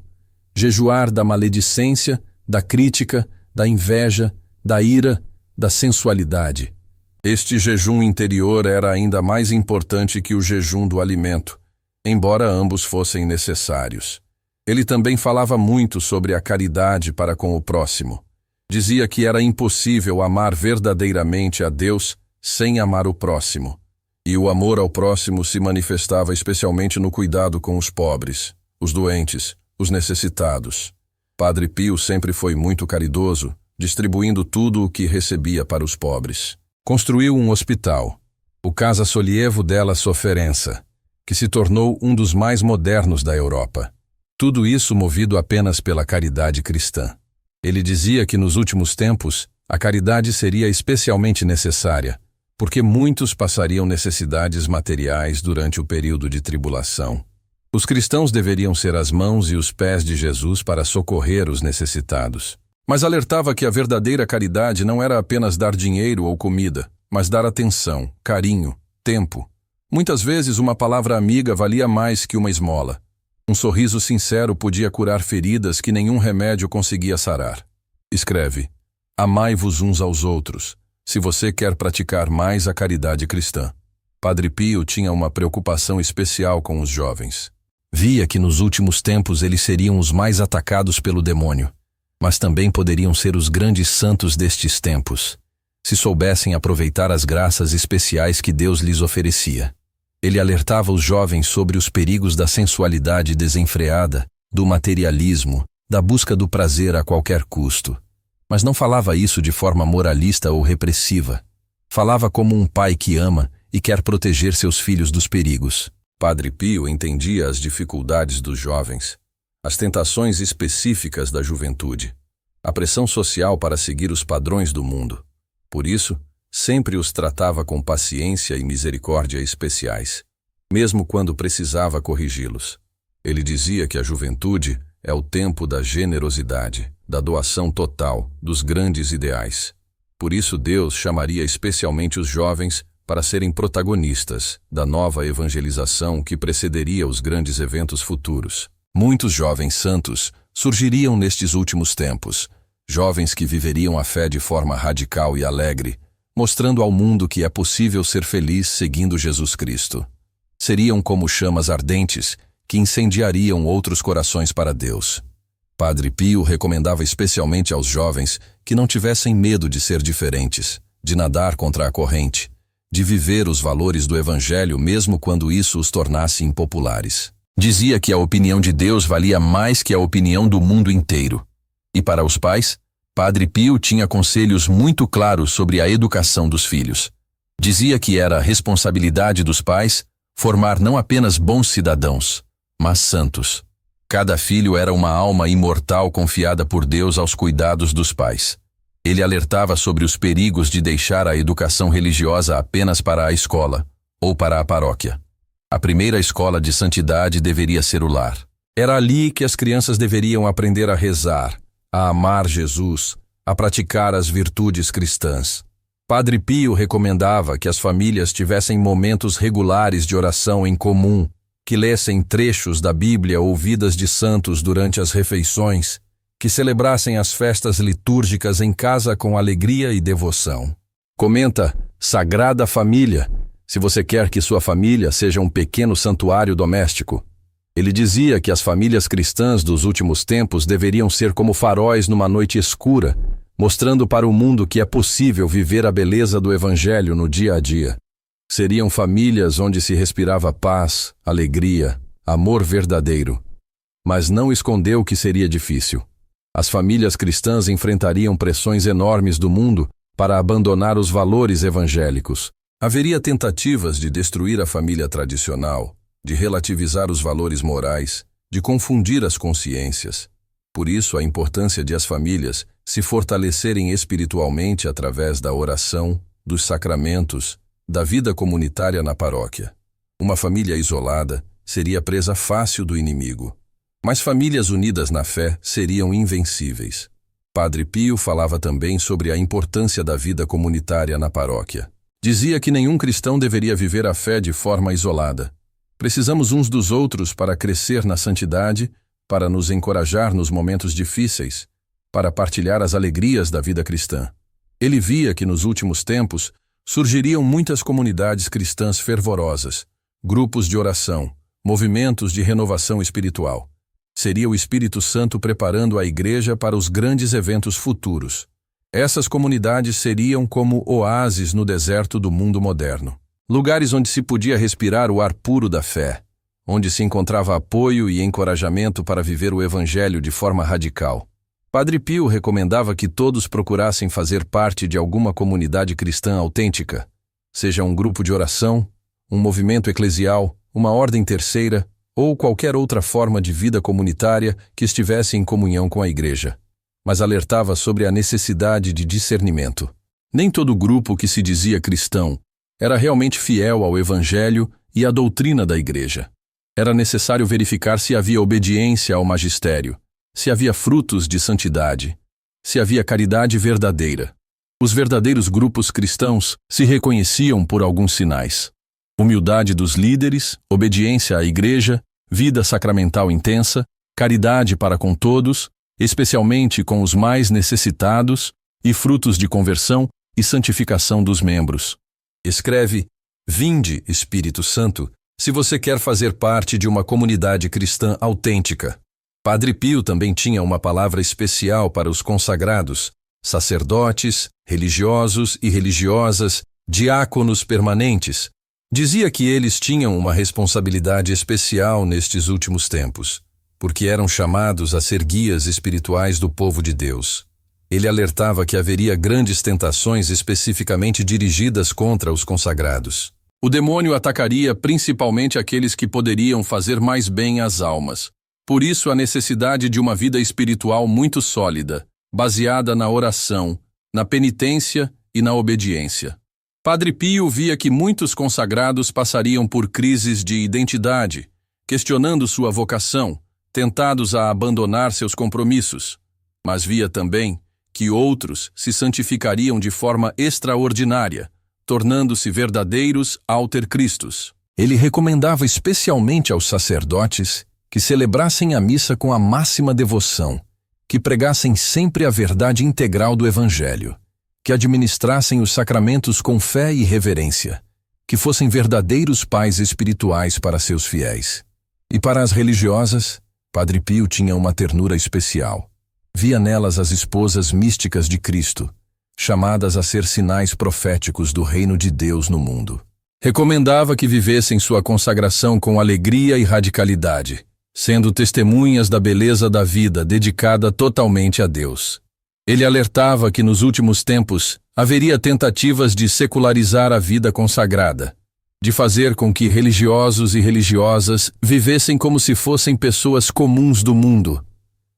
S1: Jejuar da maledicência, da crítica, da inveja, da ira, da sensualidade. Este jejum interior era ainda mais importante que o jejum do alimento, embora ambos fossem necessários. Ele também falava muito sobre a caridade para com o próximo. Dizia que era impossível amar verdadeiramente a Deus sem amar o próximo. E o amor ao próximo se manifestava especialmente no cuidado com os pobres, os doentes, os necessitados. Padre Pio sempre foi muito caridoso, distribuindo tudo o que recebia para os pobres. Construiu um hospital, o Casa Solievo della Sofferenza, que se tornou um dos mais modernos da Europa. Tudo isso movido apenas pela caridade cristã. Ele dizia que nos últimos tempos a caridade seria especialmente necessária, porque muitos passariam necessidades materiais durante o período de tribulação. Os cristãos deveriam ser as mãos e os pés de Jesus para socorrer os necessitados. Mas alertava que a verdadeira caridade não era apenas dar dinheiro ou comida, mas dar atenção, carinho, tempo. Muitas vezes uma palavra amiga valia mais que uma esmola. Um sorriso sincero podia curar feridas que nenhum remédio conseguia sarar. Escreve: Amai-vos uns aos outros, se você quer praticar mais a caridade cristã. Padre Pio tinha uma preocupação especial com os jovens. Via que nos últimos tempos eles seriam os mais atacados pelo demônio, mas também poderiam ser os grandes santos destes tempos, se soubessem aproveitar as graças especiais que Deus lhes oferecia. Ele alertava os jovens sobre os perigos da sensualidade desenfreada, do materialismo, da busca do prazer a qualquer custo. Mas não falava isso de forma moralista ou repressiva. Falava como um pai que ama e quer proteger seus filhos dos perigos. Padre Pio entendia as dificuldades dos jovens, as tentações específicas da juventude, a pressão social para seguir os padrões do mundo. Por isso, sempre os tratava com paciência e misericórdia especiais, mesmo quando precisava corrigi-los. Ele dizia que a juventude é o tempo da generosidade, da doação total, dos grandes ideais. Por isso Deus chamaria especialmente os jovens para serem protagonistas da nova evangelização que precederia os grandes eventos futuros. Muitos jovens santos surgiriam nestes últimos tempos, jovens que viveriam a fé de forma radical e alegre, mostrando ao mundo que é possível ser feliz seguindo Jesus Cristo. Seriam como chamas ardentes que incendiariam outros corações para Deus. Padre Pio recomendava especialmente aos jovens que não tivessem medo de ser diferentes, de nadar contra a corrente, de viver os valores do Evangelho mesmo quando isso os tornasse impopulares. Dizia que a opinião de Deus valia mais que a opinião do mundo inteiro. E para os pais, Padre Pio tinha conselhos muito claros sobre a educação dos filhos. Dizia que era responsabilidade dos pais formar não apenas bons cidadãos, mas santos. Cada filho era uma alma imortal confiada por Deus aos cuidados dos pais. Ele alertava sobre os perigos de deixar a educação religiosa apenas para a escola ou para a paróquia. A primeira escola de santidade deveria ser o lar. Era ali que as crianças deveriam aprender a rezar, a amar Jesus, a praticar as virtudes cristãs. Padre Pio recomendava que as famílias tivessem momentos regulares de oração em comum, que lessem trechos da Bíblia ou vidas de santos durante as refeições, que celebrassem as festas litúrgicas em casa com alegria e devoção. Comenta Sagrada Família, se você quer que sua família seja um pequeno santuário doméstico. Ele dizia que as famílias cristãs dos últimos tempos deveriam ser como faróis numa noite escura, mostrando para o mundo que é possível viver a beleza do Evangelho no dia a dia. Seriam famílias onde se respirava paz, alegria, amor verdadeiro. Mas não escondeu que seria difícil. As famílias cristãs enfrentariam pressões enormes do mundo para abandonar os valores evangélicos. Haveria tentativas de destruir a família tradicional, de relativizar os valores morais, de confundir as consciências. Por isso, a importância de as famílias se fortalecerem espiritualmente através da oração, dos sacramentos, da vida comunitária na paróquia. Uma família isolada seria presa fácil do inimigo, mas famílias unidas na fé seriam invencíveis. Padre Pio falava também sobre a importância da vida comunitária na paróquia. Dizia que nenhum cristão deveria viver a fé de forma isolada. Precisamos uns dos outros para crescer na santidade, para nos encorajar nos momentos difíceis, para partilhar as alegrias da vida cristã. Ele via que nos últimos tempos surgiriam muitas comunidades cristãs fervorosas, grupos de oração, movimentos de renovação espiritual. Seria o Espírito Santo preparando a Igreja para os grandes eventos futuros. Essas comunidades seriam como oásis no deserto do mundo moderno. Lugares onde se podia respirar o ar puro da fé, onde se encontrava apoio e encorajamento para viver o Evangelho de forma radical. Padre Pio recomendava que todos procurassem fazer parte de alguma comunidade cristã autêntica, seja um grupo de oração, um movimento eclesial, uma ordem terceira ou qualquer outra forma de vida comunitária que estivesse em comunhão com a Igreja. Mas alertava sobre a necessidade de discernimento. Nem todo grupo que se dizia cristão era realmente fiel ao Evangelho e à doutrina da Igreja. Era necessário verificar se havia obediência ao magistério, se havia frutos de santidade, se havia caridade verdadeira. Os verdadeiros grupos cristãos se reconheciam por alguns sinais: humildade dos líderes, obediência à Igreja, vida sacramental intensa, caridade para com todos, especialmente com os mais necessitados, e frutos de conversão e santificação dos membros. Escreve: Vinde, Espírito Santo, se você quer fazer parte de uma comunidade cristã autêntica. Padre Pio também tinha uma palavra especial para os consagrados, sacerdotes, religiosos e religiosas, diáconos permanentes. Dizia que eles tinham uma responsabilidade especial nestes últimos tempos, porque eram chamados a ser guias espirituais do povo de Deus. Ele alertava que haveria grandes tentações especificamente dirigidas contra os consagrados. O demônio atacaria principalmente aqueles que poderiam fazer mais bem às almas. Por isso, a necessidade de uma vida espiritual muito sólida, baseada na oração, na penitência e na obediência. Padre Pio via que muitos consagrados passariam por crises de identidade, questionando sua vocação, tentados a abandonar seus compromissos. Mas via também que outros se santificariam de forma extraordinária, tornando-se verdadeiros alter Christus. Ele recomendava especialmente aos sacerdotes que celebrassem a missa com a máxima devoção, que pregassem sempre a verdade integral do Evangelho, que administrassem os sacramentos com fé e reverência, que fossem verdadeiros pais espirituais para seus fiéis. E para as religiosas, Padre Pio tinha uma ternura especial. Via nelas as esposas místicas de Cristo, chamadas a ser sinais proféticos do reino de Deus no mundo. Recomendava que vivessem sua consagração com alegria e radicalidade, sendo testemunhas da beleza da vida dedicada totalmente a Deus. Ele alertava que nos últimos tempos haveria tentativas de secularizar a vida consagrada, de fazer com que religiosos e religiosas vivessem como se fossem pessoas comuns do mundo.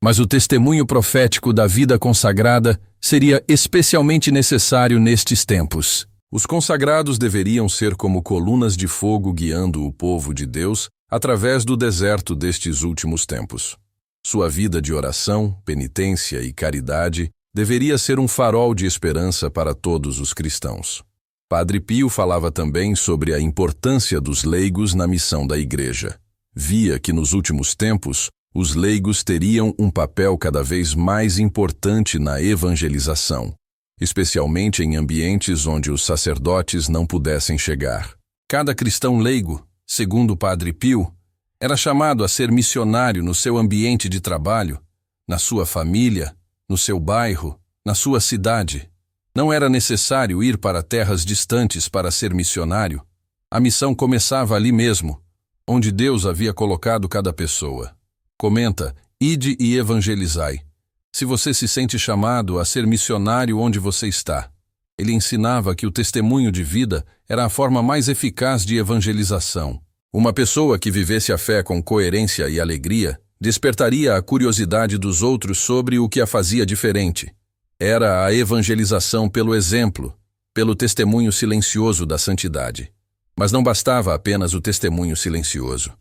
S1: Mas o testemunho profético da vida consagrada seria especialmente necessário nestes tempos. Os consagrados deveriam ser como colunas de fogo guiando o povo de Deus através do deserto destes últimos tempos. Sua vida de oração, penitência e caridade deveria ser um farol de esperança para todos os cristãos. Padre Pio falava também sobre a importância dos leigos na missão da Igreja. Via que nos últimos tempos, os leigos teriam um papel cada vez mais importante na evangelização, especialmente em ambientes onde os sacerdotes não pudessem chegar. Cada cristão leigo, segundo Padre Pio, era chamado a ser missionário no seu ambiente de trabalho, na sua família, no seu bairro, na sua cidade. Não era necessário ir para terras distantes para ser missionário. A missão começava ali mesmo, onde Deus havia colocado cada pessoa. Comenta: ide e evangelizai. Se você se sente chamado a ser missionário onde você está. Ele ensinava que o testemunho de vida era a forma mais eficaz de evangelização. Uma pessoa que vivesse a fé com coerência e alegria despertaria a curiosidade dos outros sobre o que a fazia diferente. Era a evangelização pelo exemplo, pelo testemunho silencioso da santidade. Mas não bastava apenas o testemunho silencioso.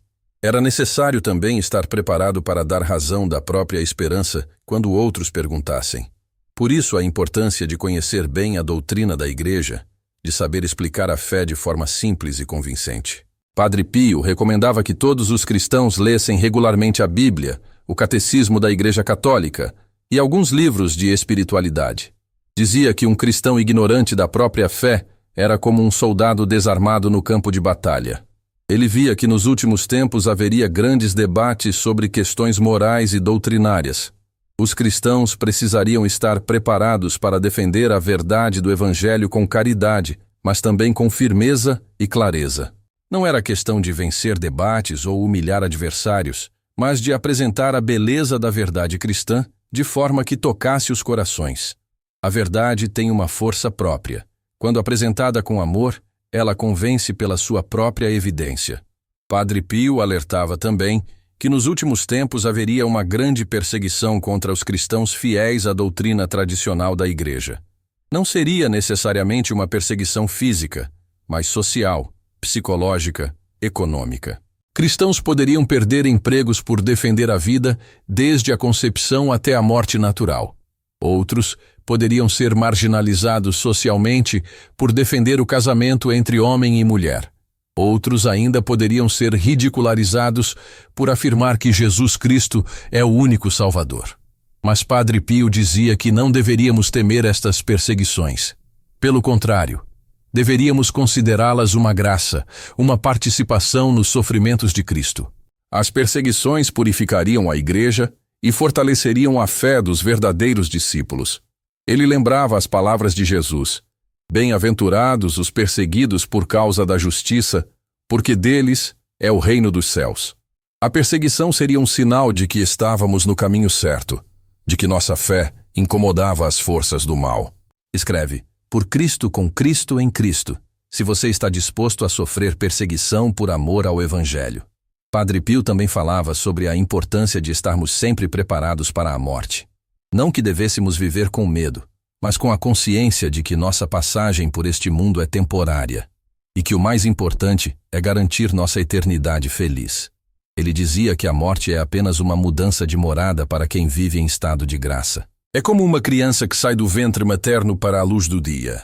S1: Era necessário também estar preparado para dar razão da própria esperança quando outros perguntassem. Por isso a importância de conhecer bem a doutrina da Igreja, de saber explicar a fé de forma simples e convincente. Padre Pio recomendava que todos os cristãos lessem regularmente a Bíblia, o Catecismo da Igreja Católica e alguns livros de espiritualidade. Dizia que um cristão ignorante da própria fé era como um soldado desarmado no campo de batalha. Ele via que nos últimos tempos haveria grandes debates sobre questões morais e doutrinárias. Os cristãos precisariam estar preparados para defender a verdade do Evangelho com caridade, mas também com firmeza e clareza. Não era questão de vencer debates ou humilhar adversários, mas de apresentar a beleza da verdade cristã de forma que tocasse os corações. A verdade tem uma força própria. Quando apresentada com amor, ela convence pela sua própria evidência. Padre Pio alertava também que nos últimos tempos haveria uma grande perseguição contra os cristãos fiéis à doutrina tradicional da Igreja. Não seria necessariamente uma perseguição física, mas social, psicológica, econômica. Cristãos poderiam perder empregos por defender a vida desde a concepção até a morte natural. Outros poderiam ser marginalizados socialmente por defender o casamento entre homem e mulher. Outros ainda poderiam ser ridicularizados por afirmar que Jesus Cristo é o único Salvador. Mas Padre Pio dizia que não deveríamos temer estas perseguições. Pelo contrário, deveríamos considerá-las uma graça, uma participação nos sofrimentos de Cristo. As perseguições purificariam a Igreja e fortaleceriam a fé dos verdadeiros discípulos. Ele lembrava as palavras de Jesus: bem-aventurados os perseguidos por causa da justiça, porque deles é o reino dos céus. A perseguição seria um sinal de que estávamos no caminho certo, de que nossa fé incomodava as forças do mal. Escreve: por Cristo, com Cristo, em Cristo, se você está disposto a sofrer perseguição por amor ao Evangelho. Padre Pio também falava sobre a importância de estarmos sempre preparados para a morte. Não que devêssemos viver com medo, mas com a consciência de que nossa passagem por este mundo é temporária e que o mais importante é garantir nossa eternidade feliz. Ele dizia que a morte é apenas uma mudança de morada para quem vive em estado de graça. É como uma criança que sai do ventre materno para a luz do dia.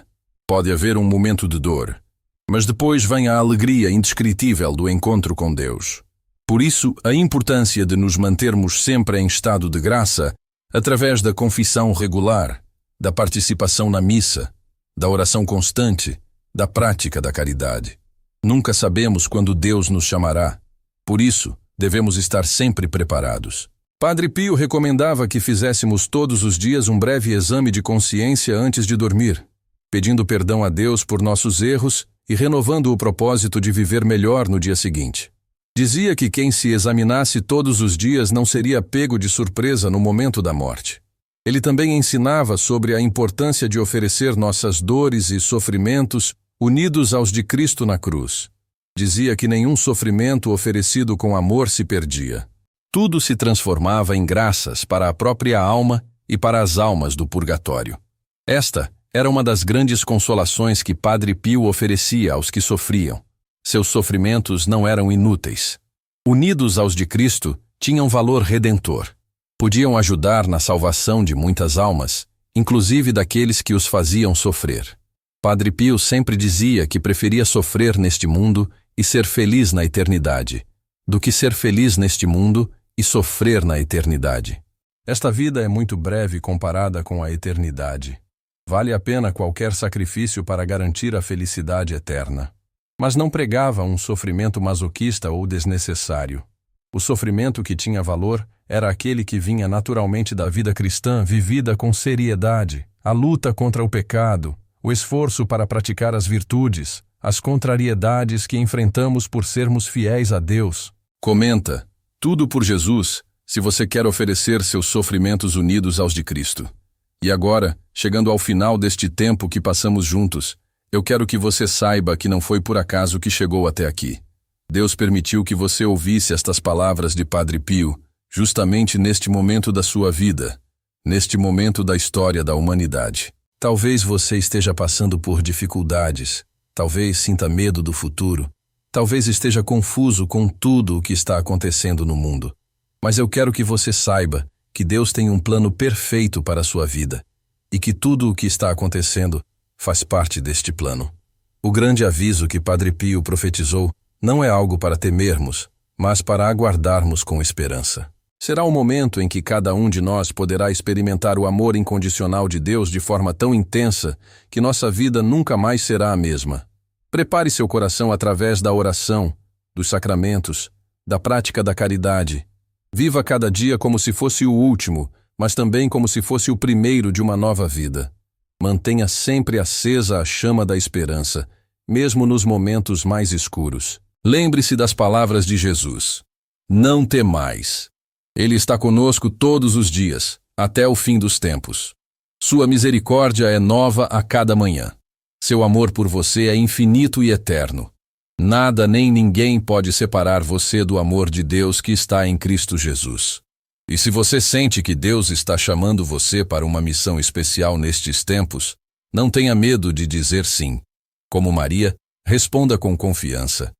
S1: Pode haver um momento de dor, mas depois vem a alegria indescritível do encontro com Deus. Por isso, a importância de nos mantermos sempre em estado de graça, através da confissão regular, da participação na missa, da oração constante, da prática da caridade. Nunca sabemos quando Deus nos chamará. Por isso, devemos estar sempre preparados. Padre Pio recomendava que fizéssemos todos os dias um breve exame de consciência antes de dormir, pedindo perdão a Deus por nossos erros e renovando o propósito de viver melhor no dia seguinte. Dizia que quem se examinasse todos os dias não seria pego de surpresa no momento da morte. Ele também ensinava sobre a importância de oferecer nossas dores e sofrimentos unidos aos de Cristo na cruz. Dizia que nenhum sofrimento oferecido com amor se perdia. Tudo se transformava em graças para a própria alma e para as almas do purgatório. Esta era uma das grandes consolações que Padre Pio oferecia aos que sofriam. Seus sofrimentos não eram inúteis. Unidos aos de Cristo, tinham valor redentor. Podiam ajudar na salvação de muitas almas, inclusive daqueles que os faziam sofrer. Padre Pio sempre dizia que preferia sofrer neste mundo e ser feliz na eternidade, do que ser feliz neste mundo e sofrer na eternidade. Esta vida é muito breve comparada com a eternidade. Vale a pena qualquer sacrifício para garantir a felicidade eterna. Mas não pregava um sofrimento masoquista ou desnecessário. O sofrimento que tinha valor era aquele que vinha naturalmente da vida cristã vivida com seriedade, a luta contra o pecado, o esforço para praticar as virtudes, as contrariedades que enfrentamos por sermos fiéis a Deus. Comenta: tudo por Jesus, se você quer oferecer seus sofrimentos unidos aos de Cristo. E agora, chegando ao final deste tempo que passamos juntos, eu quero que você saiba que não foi por acaso que chegou até aqui. Deus permitiu que você ouvisse estas palavras de Padre Pio, justamente neste momento da sua vida, neste momento da história da humanidade. Talvez você esteja passando por dificuldades, talvez sinta medo do futuro, talvez esteja confuso com tudo o que está acontecendo no mundo. Mas eu quero que você saiba que Deus tem um plano perfeito para a sua vida e que tudo o que está acontecendo faz parte deste plano. O grande aviso que Padre Pio profetizou não é algo para temermos, mas para aguardarmos com esperança. Será o momento em que cada um de nós poderá experimentar o amor incondicional de Deus de forma tão intensa que nossa vida nunca mais será a mesma. Prepare seu coração através da oração, dos sacramentos, da prática da caridade. Viva cada dia como se fosse o último, mas também como se fosse o primeiro de uma nova vida. Mantenha sempre acesa a chama da esperança, mesmo nos momentos mais escuros. Lembre-se das palavras de Jesus: não temais. Ele está conosco todos os dias, até o fim dos tempos. Sua misericórdia é nova a cada manhã. Seu amor por você é infinito e eterno. Nada nem ninguém pode separar você do amor de Deus que está em Cristo Jesus. E se você sente que Deus está chamando você para uma missão especial nestes tempos, não tenha medo de dizer sim. Como Maria, responda com confiança: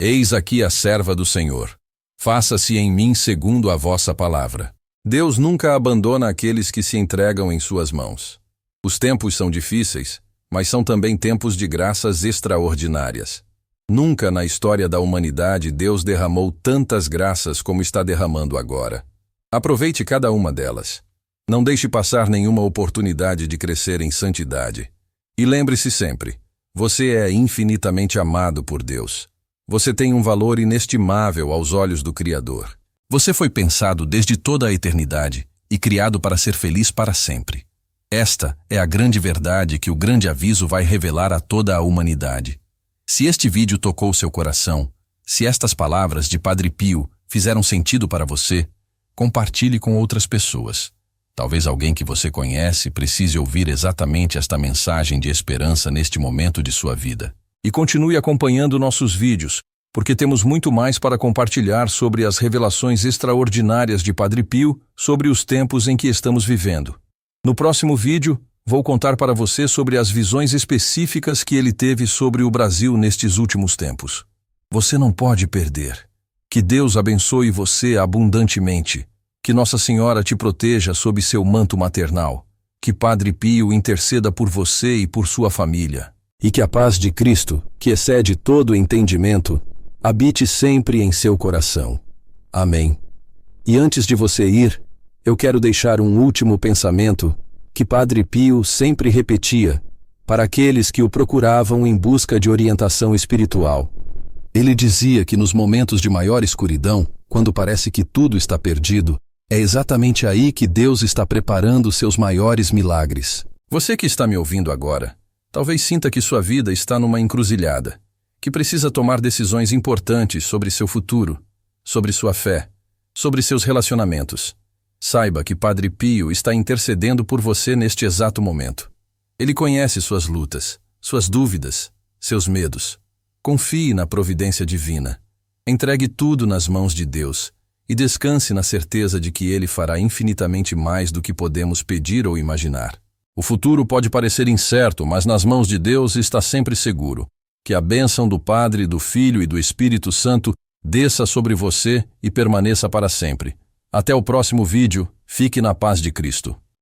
S1: eis aqui a serva do Senhor. Faça-se em mim segundo a vossa palavra. Deus nunca abandona aqueles que se entregam em suas mãos. Os tempos são difíceis, mas são também tempos de graças extraordinárias. Nunca na história da humanidade Deus derramou tantas graças como está derramando agora. Aproveite cada uma delas. Não deixe passar nenhuma oportunidade de crescer em santidade. E lembre-se sempre, você é infinitamente amado por Deus. Você tem um valor inestimável aos olhos do Criador. Você foi pensado desde toda a eternidade e criado para ser feliz para sempre. Esta é a grande verdade que o grande aviso vai revelar a toda a humanidade. Se este vídeo tocou seu coração, se estas palavras de Padre Pio fizeram sentido para você, compartilhe com outras pessoas. Talvez alguém que você conhece precise ouvir exatamente esta mensagem de esperança neste momento de sua vida. E continue acompanhando nossos vídeos, porque temos muito mais para compartilhar sobre as revelações extraordinárias de Padre Pio sobre os tempos em que estamos vivendo. No próximo vídeo, vou contar para você sobre as visões específicas que ele teve sobre o Brasil nestes últimos tempos. Você não pode perder. Que Deus abençoe você abundantemente. Que Nossa Senhora te proteja sob seu manto maternal. Que Padre Pio interceda por você e por sua família.
S2: e que a paz de Cristo, que excede todo entendimento, habite sempre em seu coração. Amém. E antes de você ir, eu quero deixar um último pensamento que Padre Pio sempre repetia para aqueles que o procuravam em busca de orientação espiritual. Ele dizia que nos momentos de maior escuridão, quando parece que tudo está perdido, é exatamente aí que Deus está preparando seus maiores milagres.
S1: Você que está me ouvindo agora, talvez sinta que sua vida está numa encruzilhada, que precisa tomar decisões importantes sobre seu futuro, sobre sua fé, sobre seus relacionamentos. Saiba que Padre Pio está intercedendo por você neste exato momento. Ele conhece suas lutas, suas dúvidas, seus medos. Confie na providência divina. Entregue tudo nas mãos de Deus e descanse na certeza de que Ele fará infinitamente mais do que podemos pedir ou imaginar. O futuro pode parecer incerto, mas nas mãos de Deus está sempre seguro. Que a bênção do Padre, do Filho e do Espírito Santo desça sobre você e permaneça para sempre. Até o próximo vídeo. Fique na paz de Cristo.